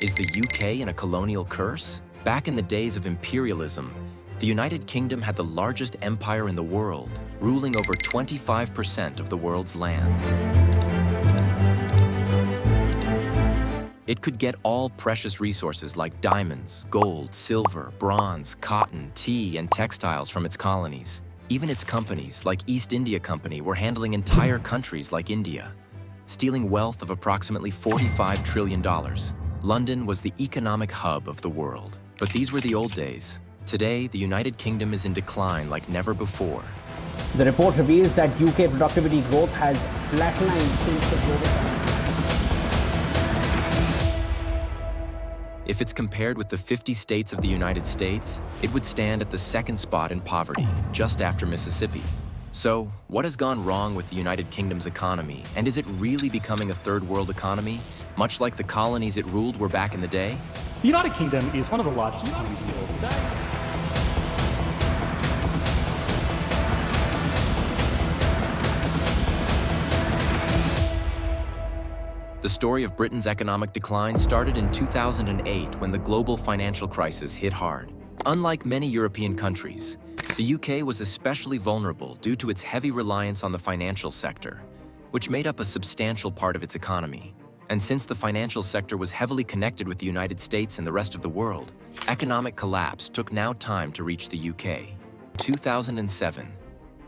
Is the UK in a colonial curse? Back in the days of imperialism, the United Kingdom had the largest empire in the world, ruling over 25% of the world's land. It could get all precious resources like diamonds, gold, silver, bronze, cotton, tea, and textiles from its colonies. Even its companies, like East India Company, were handling entire countries like India, stealing wealth of approximately $45 trillion. London was the economic hub of the world. But these were the old days. Today, the United Kingdom is in decline like never before. The report reveals that UK productivity growth has flatlined since the global pandemic. If it's compared with the 50 states of the United States, it would stand at the second spot in poverty, just after Mississippi. So, what has gone wrong with the United Kingdom's economy, and is it really becoming a third world economy, much like the colonies it ruled were back in the day? The United Kingdom is one of the largest economies in the world today. The story of Britain's economic decline started in 2008 when the global financial crisis hit hard. Unlike many European countries, the UK was especially vulnerable due to its heavy reliance on the financial sector, which made up a substantial part of its economy. And since the financial sector was heavily connected with the United States and the rest of the world, economic collapse took now time to reach the UK. In 2007,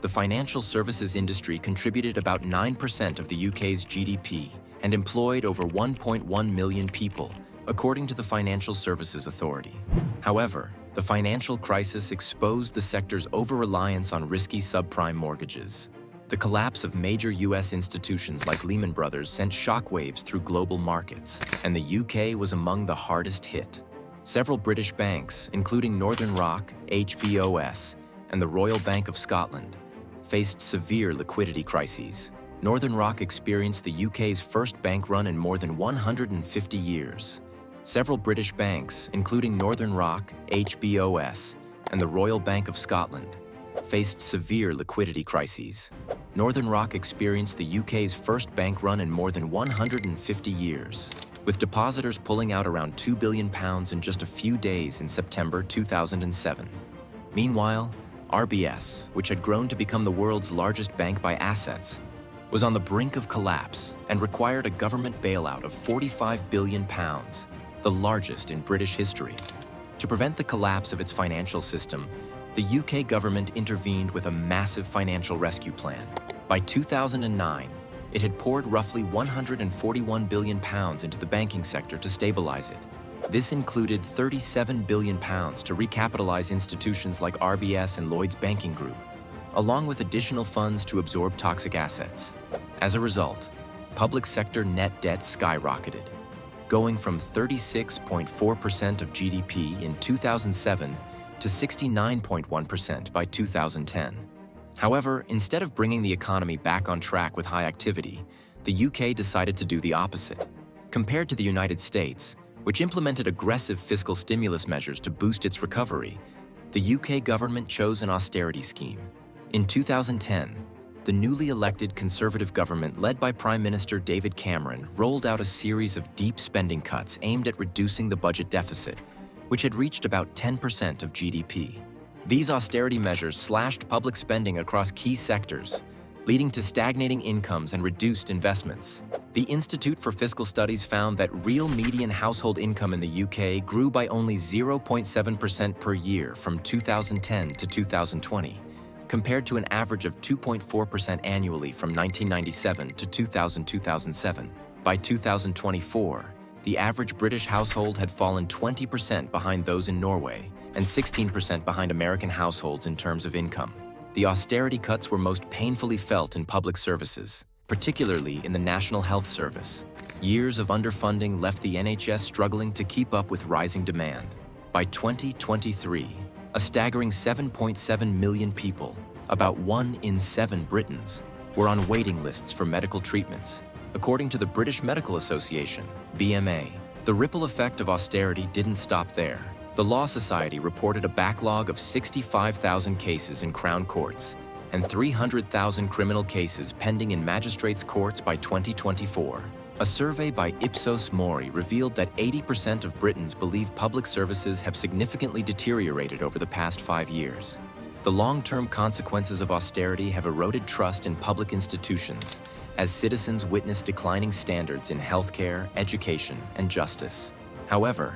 the financial services industry contributed about 9% of the UK's GDP and employed over 1.1 million people, according to the Financial Services Authority. However, the financial crisis exposed the sector's over-reliance on risky subprime mortgages. The collapse of major US institutions like Lehman Brothers sent shockwaves through global markets, and the UK was among the hardest hit. Several British banks, including Northern Rock, HBOS, and the Royal Bank of Scotland, faced severe liquidity crises. Northern Rock experienced the UK's first bank run in more than 150 years. Several British banks, including Northern Rock, HBOS, and the Royal Bank of Scotland, faced severe liquidity crises. Northern Rock experienced the UK's first bank run in more than 150 years, with depositors pulling out around £2 billion in just a few days in September 2007. Meanwhile, RBS, which had grown to become the world's largest bank by assets, was on the brink of collapse and required a government bailout of £45 billion, the largest in British history. To prevent the collapse of its financial system, the UK government intervened with a massive financial rescue plan. By 2009, it had poured roughly £141 billion into the banking sector to stabilize it. This included £37 billion to recapitalize institutions like RBS and Lloyds Banking Group, along with additional funds to absorb toxic assets. As a result, public sector net debt skyrocketed, going from 36.4% of GDP in 2007 to 69.1% by 2010. However, instead of bringing the economy back on track with high activity, the UK decided to do the opposite. Compared to the United States, which implemented aggressive fiscal stimulus measures to boost its recovery, the UK government chose an austerity scheme. In 2010, the newly elected Conservative government led by Prime Minister David Cameron rolled out a series of deep spending cuts aimed at reducing the budget deficit, which had reached about 10% of GDP. These austerity measures slashed public spending across key sectors, leading to stagnating incomes and reduced investments. The Institute for Fiscal Studies found that real median household income in the UK grew by only 0.7% per year from 2010 to 2020, compared to an average of 2.4% annually from 1997 to 2000-2007. By 2024, the average British household had fallen 20% behind those in Norway and 16% behind American households in terms of income. The austerity cuts were most painfully felt in public services, particularly in the National Health Service. Years of underfunding left the NHS struggling to keep up with rising demand. By 2023, a staggering 7.7 million people, about 1 in 7 Britons, were on waiting lists for medical treatments, according to the British Medical Association, BMA. The ripple effect of austerity didn't stop there. The Law Society reported a backlog of 65,000 cases in Crown courts and 300,000 criminal cases pending in magistrates' courts by 2024. A survey by Ipsos Mori revealed that 80% of Britons believe public services have significantly deteriorated over the past 5 years. The long-term consequences of austerity have eroded trust in public institutions as citizens witness declining standards in healthcare, education, and justice. However,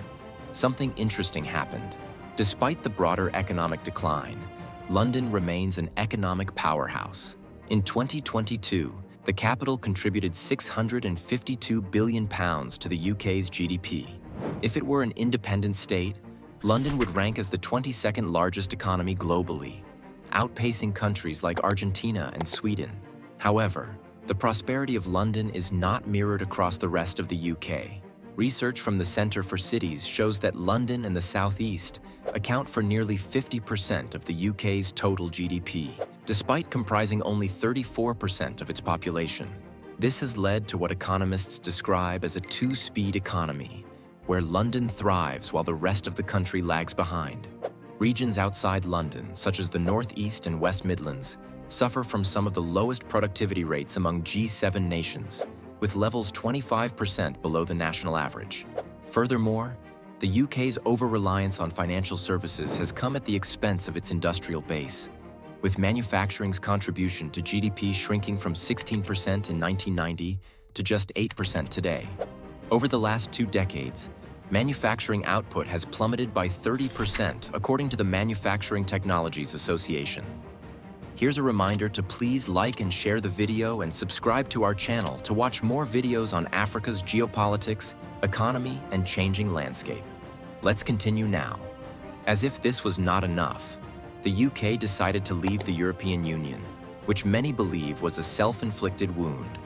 something interesting happened. Despite the broader economic decline, London remains an economic powerhouse. In 2022, the capital contributed £652 billion to the UK's GDP. If it were an independent state, London would rank as the 22nd largest economy globally, outpacing countries like Argentina and Sweden. However, the prosperity of London is not mirrored across the rest of the UK. Research from the Centre for Cities shows that London and the South East account for nearly 50% of the UK's total GDP, despite comprising only 34% of its population. This has led to what economists describe as a two-speed economy, where London thrives while the rest of the country lags behind. Regions outside London, such as the North East and West Midlands, suffer from some of the lowest productivity rates among G7 nations, with levels 25% below the national average. Furthermore, the UK's over-reliance on financial services has come at the expense of its industrial base, with manufacturing's contribution to GDP shrinking from 16% in 1990 to just 8% today. Over the last 2 decades, manufacturing output has plummeted by 30%, according to the Manufacturing Technologies Association. Here's a reminder to please like and share the video and subscribe to our channel to watch more videos on Africa's geopolitics, economy, and changing landscape. Let's continue now. As if this was not enough, the UK decided to leave the European Union, which many believe was a self-inflicted wound.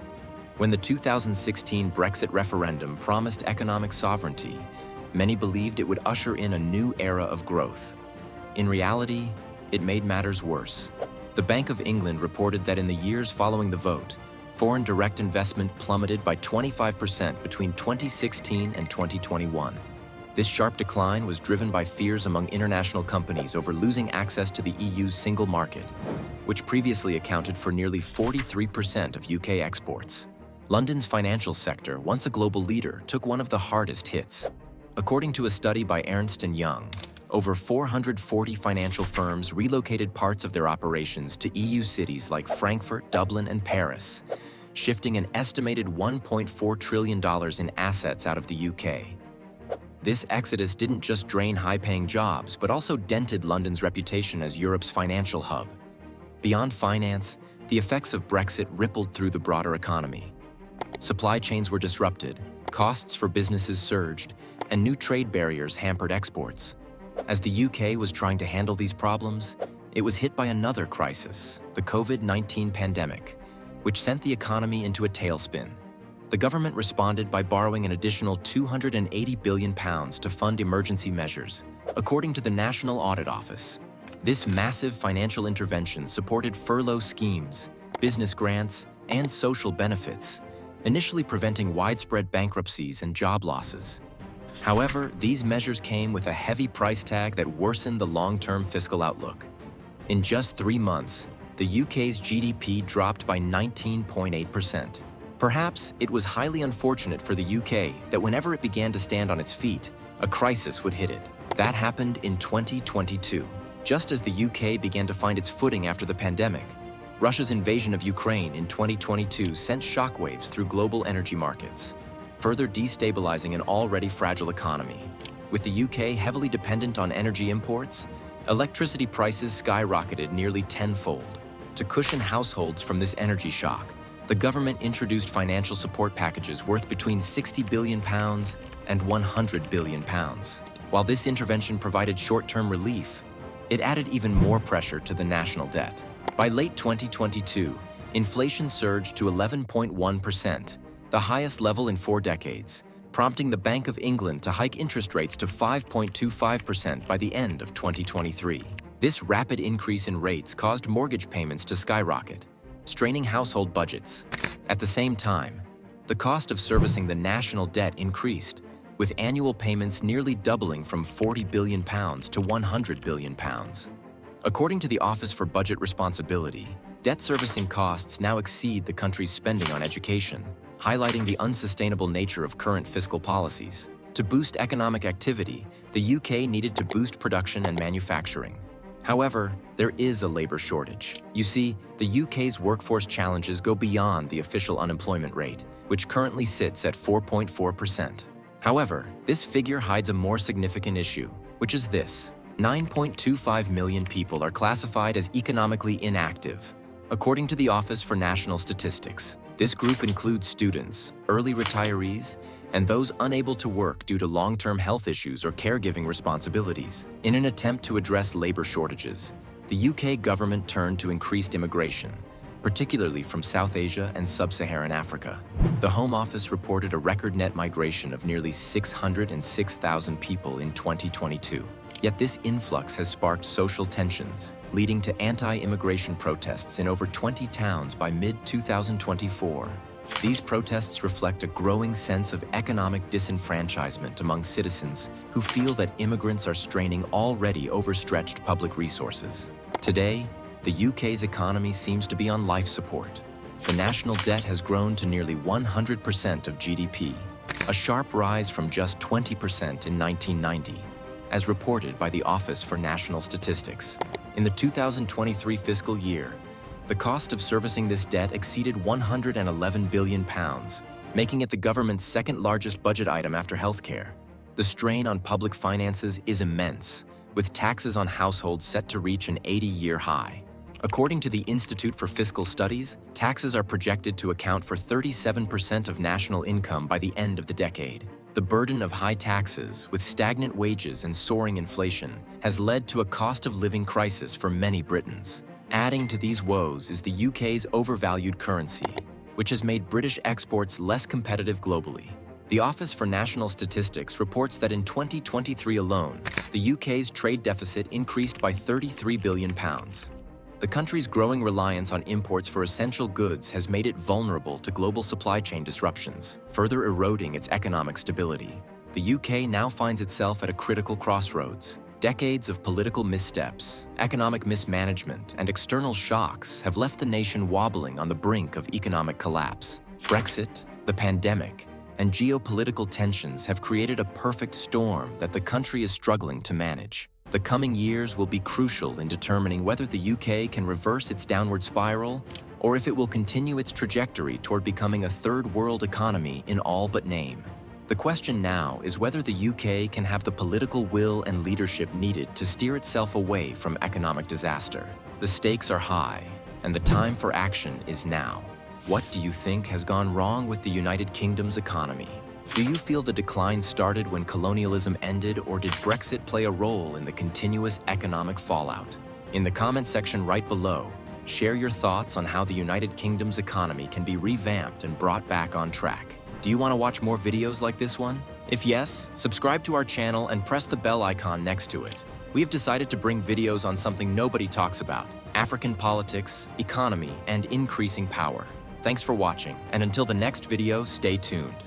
When the 2016 Brexit referendum promised economic sovereignty, many believed it would usher in a new era of growth. In reality, it made matters worse. The Bank of England reported that in the years following the vote, foreign direct investment plummeted by 25% between 2016 and 2021. This sharp decline was driven by fears among international companies over losing access to the EU's single market, which previously accounted for nearly 43% of UK exports. London's financial sector, once a global leader, took one of the hardest hits. According to a study by Ernst & Young, over 440 financial firms relocated parts of their operations to EU cities like Frankfurt, Dublin, and Paris, shifting an estimated $1.4 trillion in assets out of the UK. This exodus didn't just drain high-paying jobs, but also dented London's reputation as Europe's financial hub. Beyond finance, the effects of Brexit rippled through the broader economy. Supply chains were disrupted, costs for businesses surged, and new trade barriers hampered exports. As the UK was trying to handle these problems, it was hit by another crisis, the COVID-19 pandemic, which sent the economy into a tailspin. The government responded by borrowing an additional £280 billion to fund emergency measures, according to the National Audit Office. This massive financial intervention supported furlough schemes, business grants, and social benefits, initially preventing widespread bankruptcies and job losses. However, these measures came with a heavy price tag that worsened the long-term fiscal outlook. In just 3 months, the UK's GDP dropped by 19.8%. Perhaps it was highly unfortunate for the UK that whenever it began to stand on its feet, a crisis would hit it. That happened in 2022, just as the UK began to find its footing after the pandemic. Russia's invasion of Ukraine in 2022 sent shockwaves through global energy markets, further destabilizing an already fragile economy. With the UK heavily dependent on energy imports, electricity prices skyrocketed nearly tenfold. To cushion households from this energy shock, the government introduced financial support packages worth between £60 billion and £100 billion. While this intervention provided short-term relief, it added even more pressure to the national debt. By late 2022, inflation surged to 11.1%, the highest level in 4 decades, prompting the Bank of England to hike interest rates to 5.25% by the end of 2023. This rapid increase in rates caused mortgage payments to skyrocket, straining household budgets. At the same time, the cost of servicing the national debt increased, with annual payments nearly doubling from £40 billion to £100 billion. According to the Office for Budget Responsibility, debt servicing costs now exceed the country's spending on education, highlighting the unsustainable nature of current fiscal policies. To boost economic activity, the UK needed to boost production and manufacturing. However, there is a labor shortage. You see, the UK's workforce challenges go beyond the official unemployment rate, which currently sits at 4.4%. However, this figure hides a more significant issue, which is this: 9.25 million people are classified as economically inactive. According to the Office for National Statistics, this group includes students, early retirees, and those unable to work due to long-term health issues or caregiving responsibilities. In an attempt to address labor shortages, the UK government turned to increased immigration, particularly from South Asia and Sub-Saharan Africa. The Home Office reported a record net migration of nearly 606,000 people in 2022. Yet this influx has sparked social tensions, leading to anti-immigration protests in over 20 towns by mid-2024. These protests reflect a growing sense of economic disenfranchisement among citizens who feel that immigrants are straining already overstretched public resources. Today, the UK's economy seems to be on life support. The national debt has grown to nearly 100% of GDP, a sharp rise from just 20% in 1990, as reported by the Office for National Statistics. In the 2023 fiscal year, the cost of servicing this debt exceeded £111 billion, making it the government's second-largest budget item after healthcare. The strain on public finances is immense, with taxes on households set to reach an 80-year high. According to the Institute for Fiscal Studies, taxes are projected to account for 37% of national income by the end of the decade. The burden of high taxes, with stagnant wages and soaring inflation, has led to a cost-of-living crisis for many Britons. Adding to these woes is the UK's overvalued currency, which has made British exports less competitive globally. The Office for National Statistics reports that in 2023 alone, the UK's trade deficit increased by £33 billion. The country's growing reliance on imports for essential goods has made it vulnerable to global supply chain disruptions, further eroding its economic stability. The UK now finds itself at a critical crossroads. Decades of political missteps, economic mismanagement, and external shocks have left the nation wobbling on the brink of economic collapse. Brexit, the pandemic, and geopolitical tensions have created a perfect storm that the country is struggling to manage. The coming years will be crucial in determining whether the UK can reverse its downward spiral or if it will continue its trajectory toward becoming a third-world economy in all but name. The question now is whether the UK can have the political will and leadership needed to steer itself away from economic disaster. The stakes are high, and the time for action is now. What do you think has gone wrong with the United Kingdom's economy? Do you feel the decline started when colonialism ended, or did Brexit play a role in the continuous economic fallout? In the comment section right below, share your thoughts on how the United Kingdom's economy can be revamped and brought back on track. Do you want to watch more videos like this one? If yes, subscribe to our channel and press the bell icon next to it. We have decided to bring videos on something nobody talks about: African politics, economy, and increasing power. Thanks for watching, and until the next video, stay tuned.